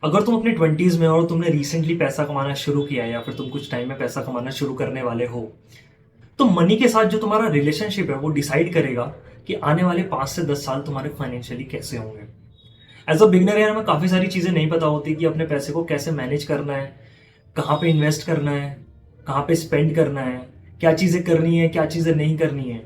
अगर तुम अपने 20s में हो और तुमने रिसेंटली पैसा कमाना शुरू किया है या फिर तुम कुछ टाइम में पैसा कमाना शुरू करने वाले हो, तो मनी के साथ जो तुम्हारा रिलेशनशिप है वो डिसाइड करेगा कि आने वाले 5 से 10 साल तुम्हारे फाइनेंशियली कैसे होंगे। एज अ बिगनर यार हमें काफ़ी सारी चीज़ें नहीं पता होती कि अपने पैसे को कैसे मैनेज करना है, कहाँ पे इन्वेस्ट करना है, कहाँ पे स्पेंड करना है, क्या चीज़ें करनी है, क्या चीज़ें नहीं करनी है।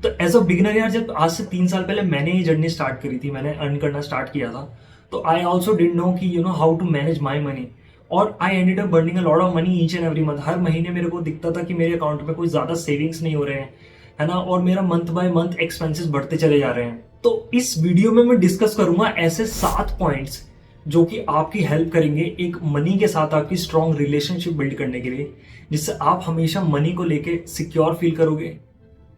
तो एज अ बिगनर यार जब आज से 3 साल पहले मैंने ये जर्नी स्टार्ट करी थी, मैंने अर्न करना स्टार्ट किया था, तो आई ऑल्सो डिड नो कि how to manage my money. और I ended up burning a lot of money each and every month. हर महीने मेरे को दिखता था कि मेरे अकाउंट में कोई ज़्यादा सेविंग्स नहीं हो रहे हैं, है ना, और मेरा मंथ बाय मंथ एक्सपेंसेस बढ़ते चले जा रहे हैं। तो इस वीडियो में मैं डिस्कस करूंगा ऐसे 7 पॉइंट्स जो कि आपकी हेल्प करेंगे एक मनी के साथ आपकी स्ट्रॉन्ग रिलेशनशिप बिल्ड करने के लिए, जिससे आप हमेशा मनी को लेके सिक्योर फील करोगे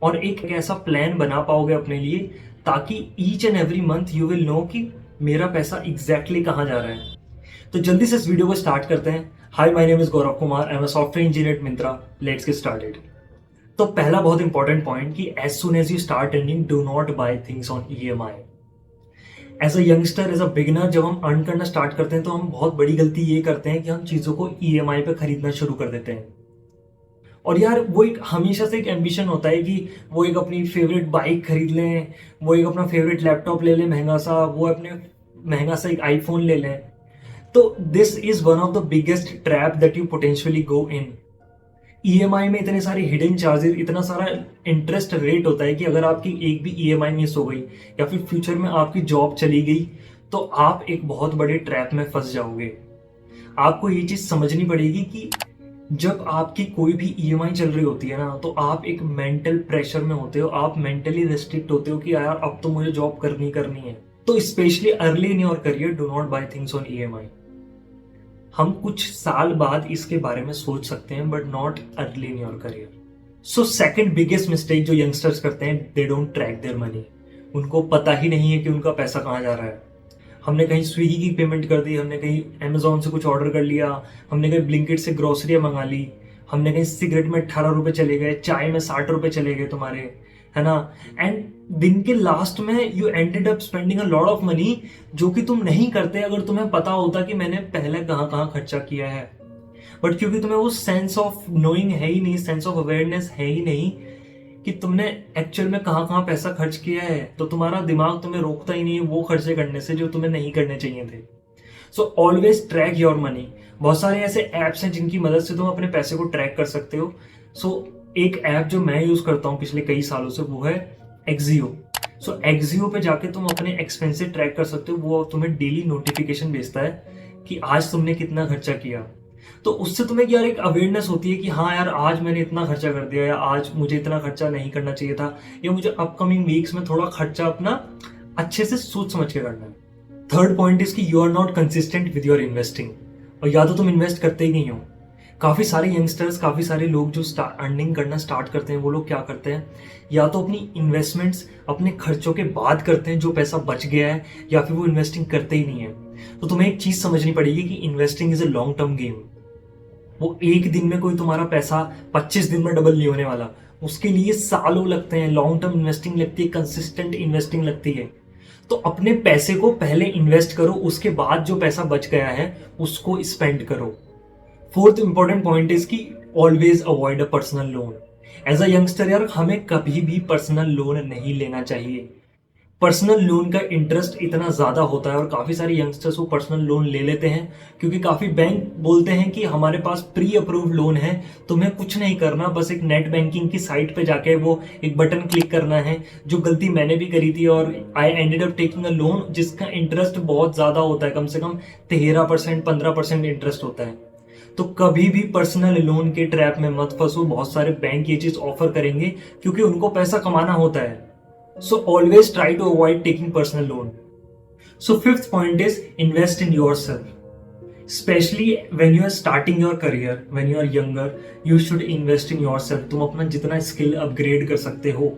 और एक ऐसा प्लान बना पाओगे अपने लिए ताकि each and every month you will know कि मेरा पैसा एग्जैक्टली कहाँ जा रहा है। तो जल्दी से इस वीडियो को स्टार्ट करते हैं। Hi, my name is Gaurav Kumar, I am a software engineer at Myntra. Let's get started. तो पहला बहुत इंपॉर्टेंट पॉइंट कि as soon as you start earning, do not buy things on EMI. As a youngster, as a beginner, जब हम earn करना start करते हैं तो हम बहुत बड़ी गलती ये करते हैं कि हम चीज़ों को ईएमआई पे खरीदना शुरू कर देते हैं। और यार वो एक हमेशा से एक एम्बिशन होता है कि वो एक अपनी फेवरेट बाइक खरीद लें, वो एक अपना फेवरेट लैपटॉप ले लें महंगा सा, वो अपने महंगा सा एक आईफोन ले लें। तो this is one of the biggest trap that you potentially go in. EMI में इतने सारे हिडन चार्जेस, इतना सारा इंटरेस्ट रेट होता है कि अगर आपकी एक भी ईएमआई मिस हो गई या फिर फ्यूचर में आपकी जॉब चली गई तो आप एक बहुत बड़े ट्रैप में फंस जाओगे। आपको ये चीज समझनी पड़ेगी कि जब आपकी कोई भी ईएमआई चल रही होती है ना, तो आप एक मेंटल प्रेशर में होते हो, आप मेंटली रेस्ट्रिक्ट होते हो कि यार अब तो मुझे जॉब करनी करनी है। तो specially early in your career, do not buy things on EMI. हम कुछ साल बाद इसके बारे में सोच सकते हैं but not early in your career. So second biggest mistake जो यंगस्टर्स करते हैं, they don't track their money. उनको पता ही नहीं है कि उनका पैसा कहाँ जा रहा है। हमने कहीं स्विगी की पेमेंट कर दी, हमने कहीं अमेजोन से कुछ ऑर्डर कर लिया, हमने कहीं ब्लिंकिट से ग्रोसरियाँ मंगा ली, हमने कहीं सिगरेट में 18 रुपए चले गए, चाय में 60 रुपए चले गए तुम्हारे, है ना। एंड दिन के लास्ट में you ended up spending a lot of money, जो कि तुम नहीं करते अगर तुम्हें पता होता कि मैंने पहले कहाँ कहाँ खर्चा किया है। बट क्योंकि तुम्हें वो सेंस ऑफ नोइंग है ही नहीं, सेंस ऑफ अवेयरनेस है ही नहीं कि तुमने एक्चुअल में कहाँ कहाँ पैसा खर्च किया है, तो तुम्हारा दिमाग तुम्हें रोकता ही नहीं है वो खर्चे करने से जो तुम्हें नहीं करने चाहिए थे। So always track your money. बहुत सारे ऐसे ऐप्स हैं जिनकी मदद से तुम अपने पैसे को ट्रैक कर सकते हो। एक ऐप जो मैं यूज करता हूँ पिछले कई सालों से, वो है एक्जियो। एक्जियो पे जाके तुम अपने एक्सपेंसेस ट्रैक कर सकते हो। वो तुम्हें डेली नोटिफिकेशन भेजता है कि आज तुमने कितना खर्चा किया। तो उससे तुम्हें यार एक अवेयरनेस होती है कि हाँ यार, आज मैंने इतना खर्चा कर दिया, या आज मुझे इतना खर्चा नहीं करना चाहिए था, या मुझे अपकमिंग वीक्स में थोड़ा खर्चा अपना अच्छे से सोच समझ के करना है। थर्ड पॉइंट इज कि you are not consistent with your investing. और या तो तुम इन्वेस्ट करते ही नहीं हो। काफ़ी सारे यंगस्टर्स, काफ़ी सारे लोग जो अर्निंग करना स्टार्ट करते हैं, वो लोग क्या करते हैं, या तो अपनी इन्वेस्टमेंट्स अपने खर्चों के बाद करते हैं जो पैसा बच गया है, या फिर वो इन्वेस्टिंग करते ही नहीं है। तो तुम्हें एक चीज़ समझनी पड़ेगी कि investing is a long term game. वो एक दिन में कोई तुम्हारा पैसा 25 दिन में डबल नहीं होने वाला। उसके लिए सालों लगते हैं, लॉन्ग टर्म इन्वेस्टिंग लगती है, कंसिस्टेंट इन्वेस्टिंग लगती है। तो अपने पैसे को पहले इन्वेस्ट करो, उसके बाद जो पैसा बच गया है उसको स्पेंड करो। फोर्थ इंपॉर्टेंट पॉइंट इज कि always avoid a personal loan. As a youngster यार, हमें कभी भी पर्सनल लोन नहीं लेना चाहिए। पर्सनल लोन का इंटरेस्ट इतना ज़्यादा होता है और काफ़ी सारे यंगस्टर्स वो पर्सनल लोन ले लेते हैं क्योंकि काफ़ी बैंक बोलते हैं कि हमारे पास प्री अप्रूव्ड लोन है, तुम्हें कुछ नहीं करना, बस एक नेट बैंकिंग की साइट पे जाके वो एक बटन क्लिक करना है। जो गलती मैंने भी करी थी और I ended up taking a loan जिसका इंटरेस्ट बहुत ज़्यादा होता है, कम से कम 13% 15% इंटरेस्ट होता है। तो कभी भी पर्सनल लोन के ट्रैप में मत फंसो। बहुत सारे बैंक ये चीज़ ऑफर करेंगे क्योंकि उनको पैसा कमाना होता है। So always try to avoid taking personal loan. So fifth point is invest in yourself. Especially when you are starting your career, when you are younger, you should invest in yourself. तुम अपना जितना skill upgrade कर सकते हो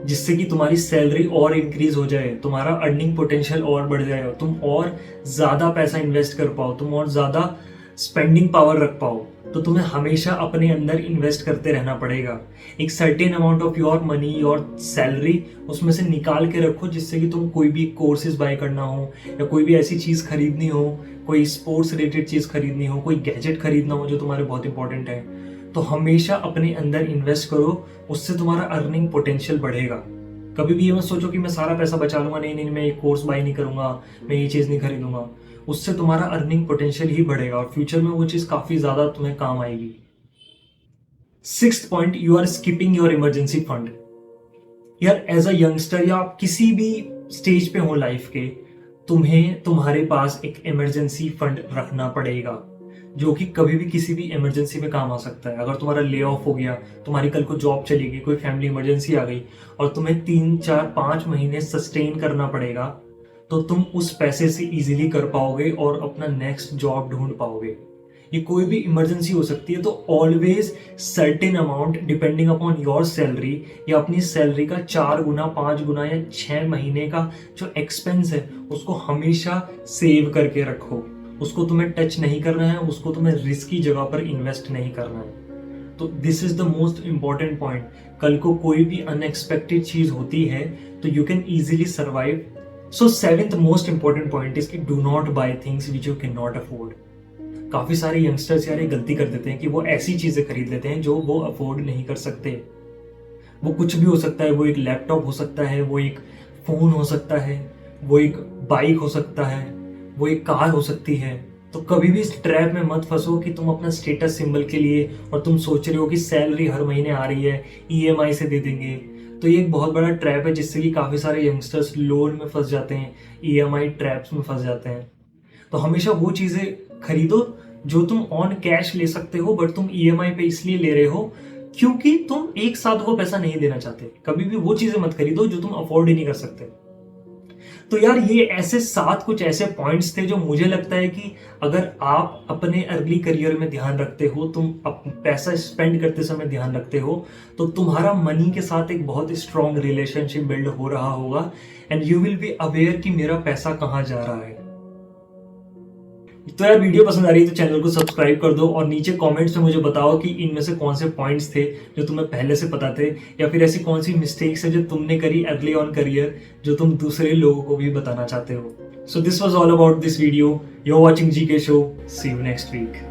जिससे कि तुम्हारी salary और इंक्रीज हो जाए, तुम्हारा अर्निंग पोटेंशियल और बढ़ जाए, तुम और ज़्यादा पैसा इन्वेस्ट कर पाओ, तुम और ज़्यादा स्पेंडिंग पावर रख पाओ, तो तुम्हें हमेशा अपने अंदर इन्वेस्ट करते रहना पड़ेगा। एक certain amount of your money, your salary उसमें से निकाल के रखो, जिससे कि तुम कोई भी कोर्सेज बाय करना हो या कोई भी ऐसी चीज़ खरीदनी हो, कोई स्पोर्ट्स रिलेटेड चीज़ खरीदनी हो, कोई गैजेट खरीदना हो जो तुम्हारे बहुत इंपॉर्टेंट है, तो हमेशा अपने अंदर इन्वेस्ट करो। उससे तुम्हारा अर्निंग पोटेंशियल बढ़ेगा। कभी भी ये मत सोचो कि मैं सारा पैसा बचा लूंगा, नहीं नहीं मैं एक कोर्स बाय नहीं करूंगा, मैं ये चीज़ नहीं खरीदूंगा। उससे तुम्हारा अर्निंग पोटेंशियल ही बढ़ेगा और फ्यूचर में वो चीज़ काफ़ी ज़्यादा तुम्हें काम आएगी। Sixth point, you are skipping your emergency fund. यार एज अ यंगस्टर या आप किसी भी स्टेज पे हो लाइफ के, तुम्हें तुम्हारे पास एक इमरजेंसी फंड रखना पड़ेगा, जो कि कभी भी किसी भी इमरजेंसी में काम आ सकता है। अगर तुम्हारा ले ऑफ हो गया, तुम्हारी कल को जॉब चली गई, कोई फैमिली इमरजेंसी आ गई और तुम्हें 3 4 5 महीने सस्टेन करना पड़ेगा, तो तुम उस पैसे से इजीली कर पाओगे और अपना नेक्स्ट जॉब ढूंढ पाओगे। ये कोई भी इमरजेंसी हो सकती है, तो always certain amount depending upon your salary या अपनी सैलरी का 4 गुना 5 गुना या 6 महीने का जो एक्सपेंस है उसको हमेशा सेव करके रखो। उसको तुम्हें टच नहीं करना है, उसको तुम्हें रिस्की जगह पर इन्वेस्ट नहीं करना है। तो this is the most important point. कल को कोई भी अनएक्सपेक्टेड चीज होती है तो you can easily survive. So seventh most important point is कि do not buy things which you can not afford. काफी सारे यंगस्टर्स यार ये गलती कर देते हैं कि वो ऐसी चीजें खरीद लेते हैं जो वो अफोर्ड नहीं कर सकते। वो कुछ भी हो सकता है, वो एक लैपटॉप हो सकता है, वो एक फोन हो सकता है, वो एक बाइक हो सकता है, वो एक कार हो सकती है। तो कभी भी इस ट्रैप में मत फंसो कि तुम अपना स्टेटस सिंबल के लिए और तुम सोच रहे हो कि सैलरी हर महीने आ रही है, ईएमआई से दे देंगे। तो ये एक बहुत बड़ा ट्रैप है जिससे कि काफ़ी सारे यंगस्टर्स लोन में फंस जाते हैं, ईएमआई ट्रैप्स में फंस जाते हैं। तो हमेशा वो चीज़ें खरीदो जो तुम ऑन कैश ले सकते हो, बट तुम ईएमआई पे इसलिए ले रहे हो क्योंकि तुम एक साथ वो पैसा नहीं देना चाहते। कभी भी वो चीज़ें मत खरीदो जो तुम अफोर्ड ही नहीं कर सकते। तो यार ये ऐसे 7 कुछ ऐसे पॉइंट्स थे जो मुझे लगता है कि अगर आप अपने अर्ली करियर में ध्यान रखते हो, तुम पैसा स्पेंड करते समय ध्यान रखते हो, तो तुम्हारा मनी के साथ एक बहुत स्ट्रॉन्ग रिलेशनशिप बिल्ड हो रहा होगा and you will be aware कि मेरा पैसा कहाँ जा रहा है। तो यार वीडियो पसंद आ रही है तो चैनल को सब्सक्राइब कर दो और नीचे कमेंट्स में मुझे बताओ कि इनमें से कौन से पॉइंट्स थे जो तुम्हें पहले से पता थे, या फिर ऐसी कौन सी मिस्टेक्स है जो तुमने करी अर्ली ऑन करियर जो तुम दूसरे लोगों को भी बताना चाहते हो। So this was all about this video. You are watching GK show. See you next week.